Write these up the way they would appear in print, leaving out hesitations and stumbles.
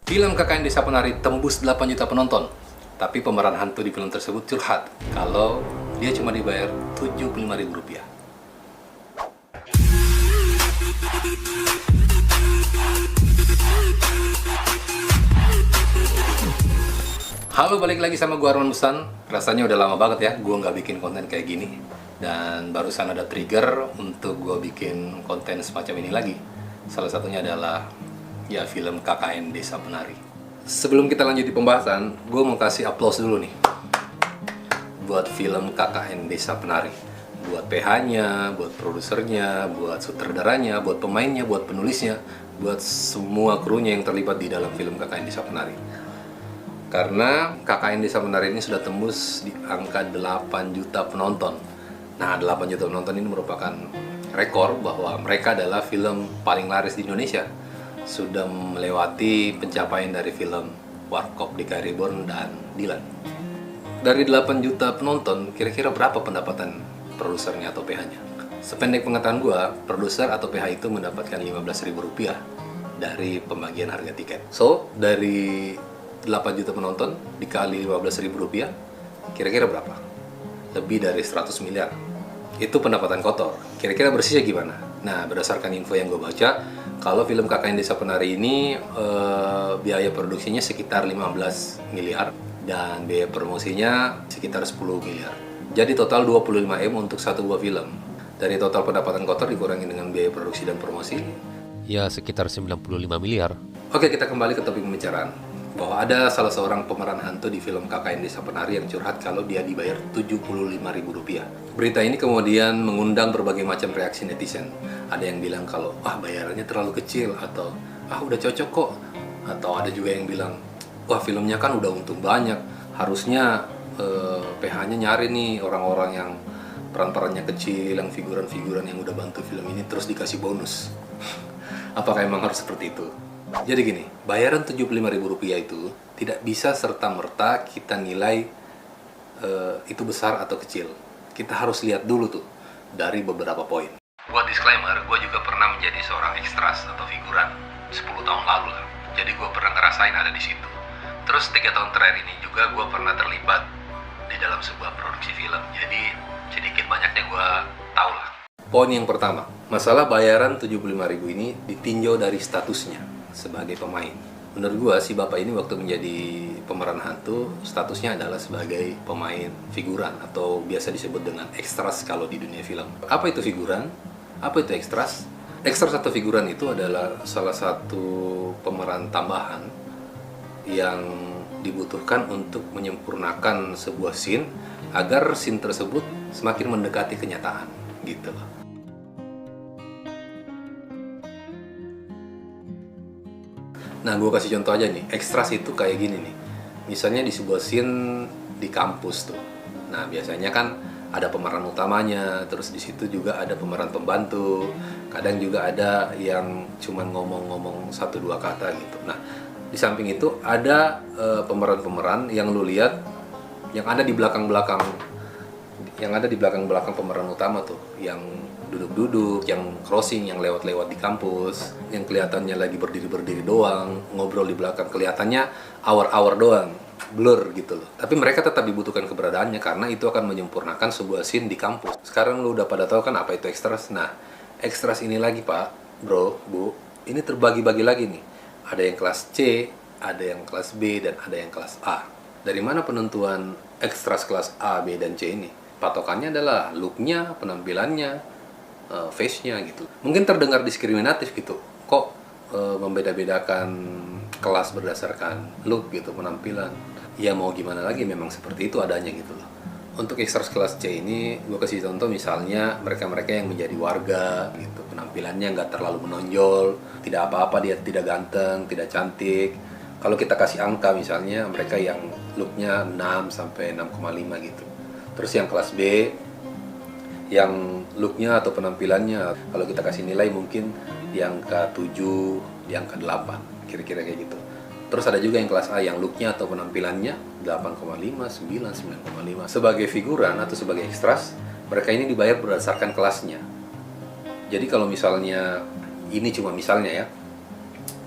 Film KKN Desa Penari tembus 8 juta penonton. Tapi pemeran hantu di film tersebut curhat kalau dia cuma dibayar Rp75.000. Halo, balik lagi sama gua Arman Busan. Rasanya udah lama banget ya gua nggak bikin konten kayak gini. Dan barusan ada trigger untuk gua bikin konten semacam ini lagi. Salah satunya adalah ya film KKN Desa Penari. Sebelum kita lanjut di pembahasan, gue mau kasih aplaus dulu nih buat film KKN Desa Penari. Buat PH-nya, buat produsernya, buat sutradaranya, buat pemainnya, buat penulisnya, buat semua krunya yang terlibat di dalam film KKN Desa Penari. Karena KKN Desa Penari ini sudah tembus di angka 8 juta penonton. Nah, 8 juta penonton ini merupakan rekor bahwa mereka adalah film paling laris di Indonesia. Sudah melewati pencapaian dari film Warkop DKI Reborn dan Dilan. Dari 8 juta penonton, kira-kira berapa pendapatan produsernya atau PH-nya? Sependek pengetahuan gue, produser atau PH itu mendapatkan Rp15.000 dari pembagian harga tiket. So, dari 8 juta penonton dikali Rp15.000, kira-kira berapa? Lebih dari 100 miliar. Itu pendapatan kotor. Kira-kira bersihnya gimana? Nah, berdasarkan info yang gue baca, kalau film KKN Desa Penari ini biaya produksinya sekitar 15 miliar dan biaya promosinya sekitar 10 miliar. Jadi total 25 M untuk satu buah film. Dari total pendapatan kotor dikurangi dengan biaya produksi dan promosi, ya sekitar 95 miliar. Oke, kita kembali ke topik pembicaraan. Bahwa ada salah seorang pemeran hantu di film KKN Desa Penari yang curhat kalau dia dibayar Rp75.000. Berita ini kemudian mengundang berbagai macam reaksi netizen. Ada yang bilang kalau bayarannya terlalu kecil, atau udah cocok kok. Atau ada juga yang bilang, wah filmnya kan udah untung banyak, harusnya PH-nya nyari nih orang-orang yang peran-perannya kecil, yang figuran-figuran yang udah bantu film ini terus dikasih bonus. Apakah emang harus seperti itu? Jadi gini, bayaran Rp75.000 itu tidak bisa serta-merta kita nilai itu besar atau kecil. Kita harus lihat dulu tuh dari beberapa poin. Buat disclaimer, gue juga pernah menjadi seorang ekstras atau figuran 10 tahun lalu lah. Jadi gue pernah ngerasain ada di situ. Terus 3 tahun terakhir ini juga gue pernah terlibat di dalam sebuah produksi film. Jadi sedikit banyaknya gue tahu lah. Poin yang pertama, masalah bayaran Rp75.000 ini ditinjau dari statusnya sebagai pemain. Menurut gua, si bapak ini waktu menjadi pemeran hantu, statusnya adalah sebagai pemain figuran atau biasa disebut dengan ekstras kalau di dunia film. Apa itu figuran? Apa itu ekstras? Ekstras atau figuran itu adalah salah satu pemeran tambahan yang dibutuhkan untuk menyempurnakan sebuah scene agar scene tersebut semakin mendekati kenyataan, gitu loh. Nah, gue kasih contoh aja nih. Ekstras itu kayak gini nih. Misalnya di sebuah scene di kampus tuh. Nah, biasanya kan ada pemeran utamanya, terus di situ juga ada pemeran pembantu. Kadang juga ada yang cuman ngomong-ngomong 1-2 kata gitu. Nah, di samping itu ada pemeran-pemeran yang lu lihat yang ada di belakang-belakang pemeran utama tuh, yang duduk-duduk, yang crossing, yang lewat-lewat di kampus, yang kelihatannya lagi berdiri-berdiri doang, ngobrol di belakang, kelihatannya awar-awar doang, blur gitu loh. Tapi mereka tetap dibutuhkan keberadaannya karena itu akan menyempurnakan sebuah scene di kampus. Sekarang lu udah pada tahu kan apa itu ekstras? Nah, ekstras ini lagi Pak, Bro, Bu, ini terbagi-bagi lagi nih. Ada yang kelas C, ada yang kelas B, dan ada yang kelas A. Dari mana penentuan ekstras kelas A, B, dan C ini? Patokannya adalah look-nya, penampilannya, face-nya gitu. Mungkin terdengar diskriminatif gitu. Kok membeda-bedakan kelas berdasarkan look gitu, penampilan. Ya mau gimana lagi, memang seperti itu adanya gitu loh. Untuk ekstras kelas C ini, gue kasih contoh misalnya mereka-mereka yang menjadi warga gitu. Penampilannya nggak terlalu menonjol, tidak apa-apa dia tidak ganteng, tidak cantik. Kalau kita kasih angka misalnya, mereka yang look-nya 6 sampai 6,5 gitu. Terus yang kelas B, yang looknya atau penampilannya kalau kita kasih nilai mungkin di angka 7, di angka 8, kira-kira kayak gitu. Terus ada juga yang kelas A yang looknya atau penampilannya 8,5, 9, 9,5. Sebagai figuran atau sebagai ekstras, mereka ini dibayar berdasarkan kelasnya. Jadi kalau misalnya, ini cuma misalnya ya,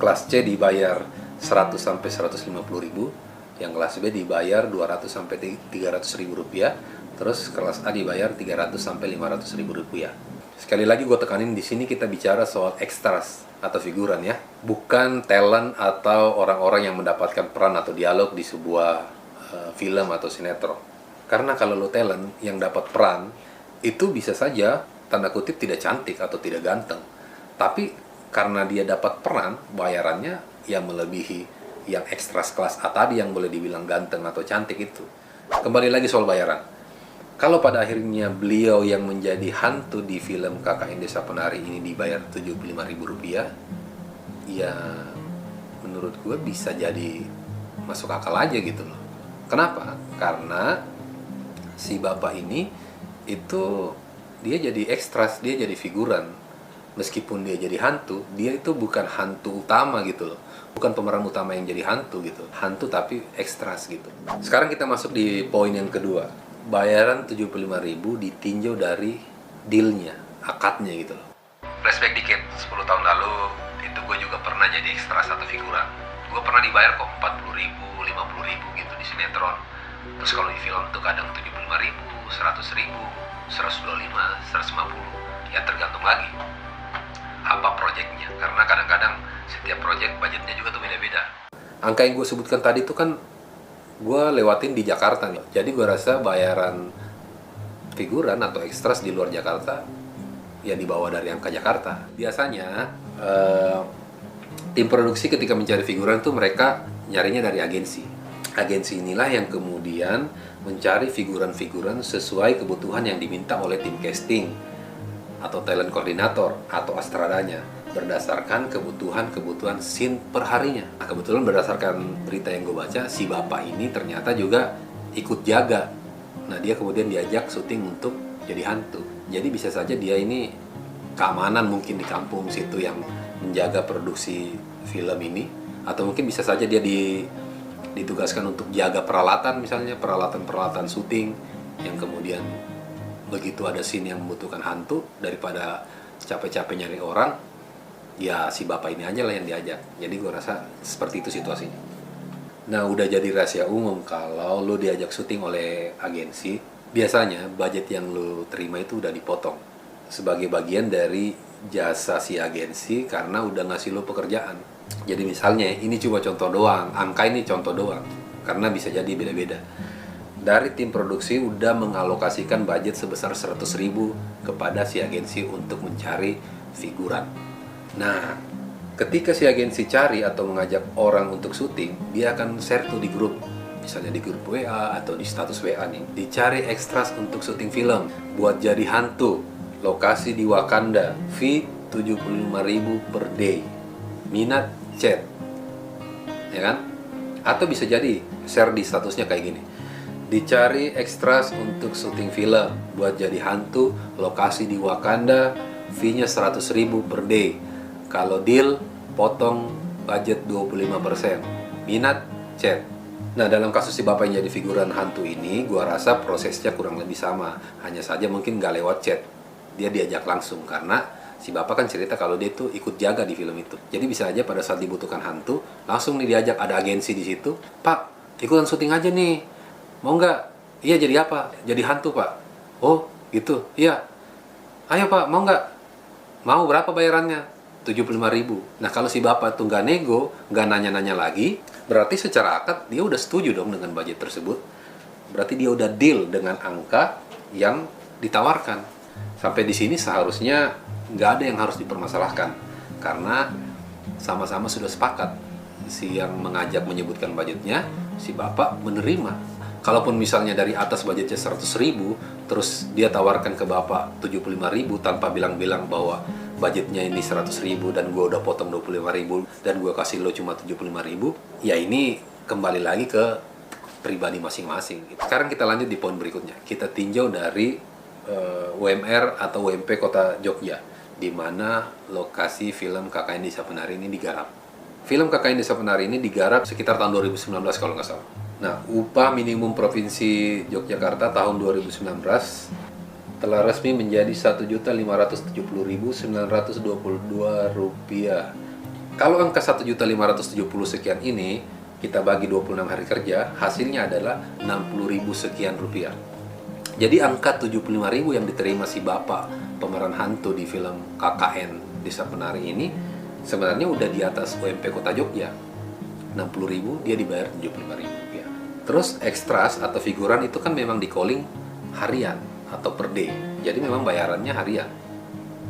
kelas C dibayar 100 sampai 150.000, yang kelas B dibayar 200 sampai 300.000 rupiah, terus kelas A dibayar 300 sampai 500.000 rupiah. Sekali lagi gue tekanin, di sini kita bicara soal extras atau figuran ya, bukan talent atau orang-orang yang mendapatkan peran atau dialog di sebuah film atau sinetron. Karena kalau lo talent yang dapat peran, itu bisa saja tanda kutip tidak cantik atau tidak ganteng, tapi karena dia dapat peran, bayarannya yang melebihi yang ekstras kelas A tadi yang boleh dibilang ganteng atau cantik itu. Kembali lagi soal bayaran. Kalau pada akhirnya beliau yang menjadi hantu di film KKN Desa Penari ini dibayar 75.000 rupiah, ya menurut gue bisa jadi masuk akal aja gitu loh. Kenapa? Karena si bapak ini itu dia jadi ekstras, dia jadi figuran. Meskipun dia jadi hantu, dia itu bukan hantu utama gitu loh. Bukan pemeran utama yang jadi hantu gitu. Hantu tapi ekstras gitu. Sekarang kita masuk di poin yang kedua. Bayaran 75.000 ditinjau dari dealnya, akadnya gitu loh. Flashback dikit, 10 tahun lalu itu gue juga pernah jadi ekstras atau figuran. Gue pernah dibayar kok 40.000, 50.000 gitu di sinetron. Terus kalau di film tuh kadang 75.000, 100.000, 125, 150. Ya tergantung lagi apa proyeknya, karena kadang-kadang setiap proyek budgetnya juga tuh beda-beda. Angka yang gue sebutkan tadi tuh kan gue lewatin di Jakarta nih, jadi gue rasa bayaran figuran atau ekstras di luar Jakarta ya dibawa dari angka Jakarta. Biasanya tim produksi ketika mencari figuran tuh mereka nyarinya dari agensi. Agensi inilah yang kemudian mencari figuran-figuran sesuai kebutuhan yang diminta oleh tim casting atau talent koordinator atau astradanya berdasarkan kebutuhan scene perharinya. Nah, kebetulan berdasarkan berita yang gue baca, si bapak ini ternyata juga ikut jaga. Nah, dia kemudian diajak syuting untuk jadi hantu. Jadi bisa saja dia ini keamanan mungkin di kampung situ yang menjaga produksi film ini, atau mungkin bisa saja dia ditugaskan untuk jaga peralatan, misalnya peralatan syuting yang kemudian begitu ada scene yang membutuhkan hantu, daripada capek-capek nyari orang, ya si bapak ini aja lah yang diajak. Jadi gue rasa seperti itu situasinya. Nah, udah jadi rahasia umum kalau lo diajak syuting oleh agensi, biasanya budget yang lo terima itu udah dipotong sebagai bagian dari jasa si agensi karena udah ngasih lo pekerjaan. Jadi misalnya ini cuma contoh doang, angka ini contoh doang, karena bisa jadi beda-beda. Dari tim produksi udah mengalokasikan budget sebesar 100.000 kepada si agensi untuk mencari figuran. Nah, ketika si agensi cari atau mengajak orang untuk syuting, dia akan share tuh di grup, misalnya di grup WA atau di status WA nih, dicari ekstras untuk syuting film buat jadi hantu, lokasi di Wakanda, fee 75.000 per day, minat chat, ya kan? Atau bisa jadi share di statusnya kayak gini, dicari ekstras untuk syuting film buat jadi hantu, lokasi di Wakanda, fee-nya 100.000 per day. Kalau deal, potong budget 25%. Minat, chat. Nah, dalam kasus si bapak yang jadi figuran hantu ini, gua rasa prosesnya kurang lebih sama. Hanya saja mungkin nggak lewat chat. Dia diajak langsung, karena si bapak kan cerita kalau dia tuh ikut jaga di film itu. Jadi bisa aja pada saat dibutuhkan hantu, langsung nih diajak, ada agensi di situ. Pak, ikutan syuting aja nih. Mau nggak? Iya, jadi apa? Jadi hantu, Pak. Oh, gitu. Iya. Ayo, Pak, mau nggak? Mau, berapa bayarannya? 75.000. Nah, kalau si bapak tuh nggak nego, nggak nanya-nanya lagi, berarti secara akad dia udah setuju dong dengan budget tersebut. Berarti dia udah deal dengan angka yang ditawarkan. Sampai di sini seharusnya nggak ada yang harus dipermasalahkan, karena sama-sama sudah sepakat. Si yang mengajak menyebutkan budgetnya, si bapak menerima. Kalaupun misalnya dari atas budgetnya 100.000, terus dia tawarkan ke bapak 75.000 tanpa bilang-bilang bahwa budgetnya ini 100.000 dan gue udah potong 25.000 dan gue kasih lo cuma 75.000, ya ini kembali lagi ke pribadi masing-masing. Sekarang kita lanjut di poin berikutnya. Kita tinjau dari UMR atau UMP Kota Jogja, di mana lokasi film KKN Desa Penari ini digarap. Film KKN Desa Penari ini digarap sekitar tahun 2019 kalau nggak salah. Nah, upah minimum Provinsi Yogyakarta tahun 2019 telah resmi menjadi Rp1.570.922 Kalau angka 1.570 sekian ini kita bagi 26 hari kerja, hasilnya adalah 60.000 sekian rupiah. Jadi angka 75.000 yang diterima si bapak pemeran hantu di film KKN Desa Penari ini sebenarnya udah di atas UMP Kota Jogja. 60.000 dia dibayar 75.000 rupiah. Terus ekstras atau figuran itu kan memang di calling harian atau per day. Jadi memang bayarannya harian.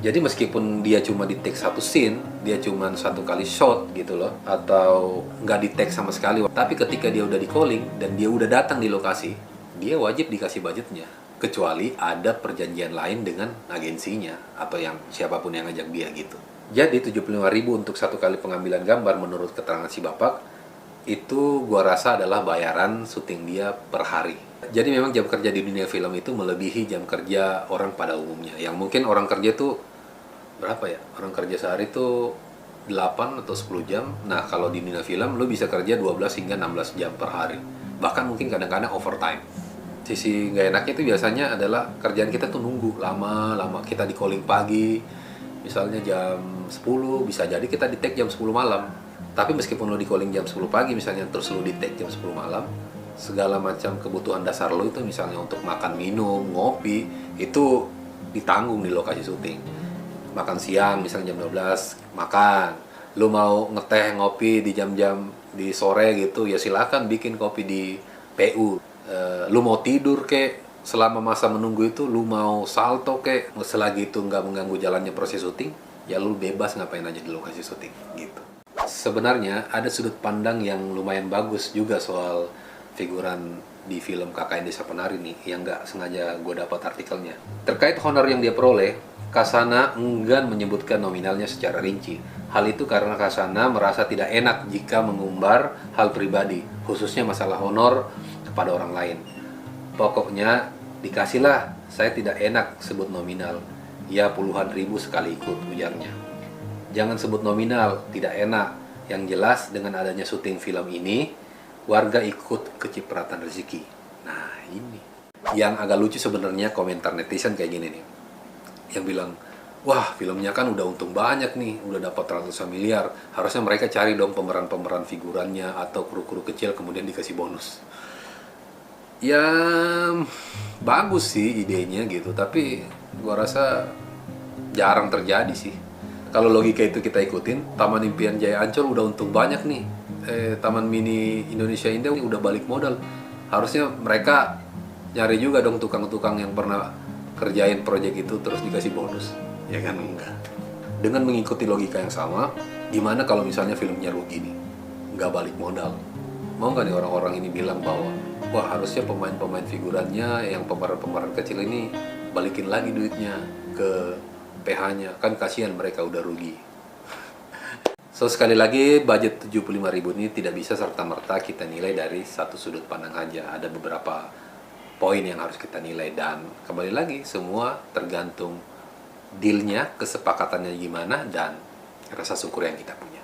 Jadi meskipun dia cuma di take satu scene, dia cuma satu kali shot gitu loh, atau nggak di take sama sekali, tapi ketika dia udah di calling dan dia udah datang di lokasi, dia wajib dikasih budgetnya. Kecuali ada perjanjian lain dengan agensinya atau yang siapapun yang ngajak dia gitu. Jadi 75.000 untuk satu kali pengambilan gambar menurut keterangan si bapak, itu gua rasa adalah bayaran syuting dia per hari. Jadi memang jam kerja di dunia film itu melebihi jam kerja orang pada umumnya. Yang mungkin orang kerja tuh berapa ya? Orang kerja sehari tuh 8 atau 10 jam. Nah, kalau di dunia film lu bisa kerja 12 hingga 16 jam per hari. Bahkan mungkin kadang-kadang overtime. Sisi nggak enaknya itu biasanya adalah kerjaan kita tuh nunggu lama-lama. Kita di calling pagi, misalnya jam 10, bisa jadi kita di take jam 10 malam. Tapi meskipun lu di calling jam 10 pagi misalnya, terus lu di take jam 10 malam, segala macam kebutuhan dasar lu itu misalnya untuk makan, minum, ngopi, itu ditanggung di lokasi syuting. Makan siang misalnya jam 12 makan, lu mau ngeteh ngopi di jam-jam di sore gitu ya silakan bikin kopi di PU. Lu mau tidur kek selama masa menunggu itu, lu mau salto kek selagi itu nggak mengganggu jalannya proses syuting, ya lu bebas ngapain aja di lokasi syuting gitu. Sebenarnya ada sudut pandang yang lumayan bagus juga soal figuran di film KKN Desa Penari nih yang nggak sengaja gue dapat artikelnya terkait honor yang dia peroleh. Kasana enggan menyebutkan nominalnya secara rinci. Hal itu karena Kasana merasa tidak enak jika mengumbar hal pribadi, khususnya masalah honor kepada orang lain. Pokoknya dikasihlah, saya tidak enak sebut nominal. Ya puluhan ribu sekali ikut, ujarnya. Jangan sebut nominal, tidak enak. Yang jelas dengan adanya syuting film ini, warga ikut kecipratan rezeki. Nah ini. Yang agak lucu sebenarnya komentar netizen kayak gini nih. Yang bilang, wah filmnya kan udah untung banyak nih, udah dapat ratusan miliar, harusnya mereka cari dong pemeran-pemeran figurannya atau kru-kru kecil kemudian dikasih bonus. Ya bagus sih idenya gitu, tapi gua rasa jarang terjadi sih. Kalau logika itu kita ikutin, Taman Impian Jaya Ancol udah untung banyak nih, Taman Mini Indonesia Indah udah balik modal, harusnya mereka nyari juga dong tukang-tukang yang pernah kerjain proyek itu terus dikasih bonus, ya kan? Enggak. Dengan mengikuti logika yang sama, gimana kalau misalnya filmnya rugi nih, nggak balik modal? Mau nggak nih orang-orang ini bilang bahwa wah harusnya pemain-pemain figurannya yang pemeran-pemeran kecil ini balikin lagi duitnya ke PH-nya, kan kasihan mereka udah rugi. So sekali lagi budget 75.000 ini tidak bisa serta-merta kita nilai dari satu sudut pandang aja. Ada beberapa poin yang harus kita nilai dan kembali lagi semua tergantung dealnya, kesepakatannya gimana dan rasa syukur yang kita punya.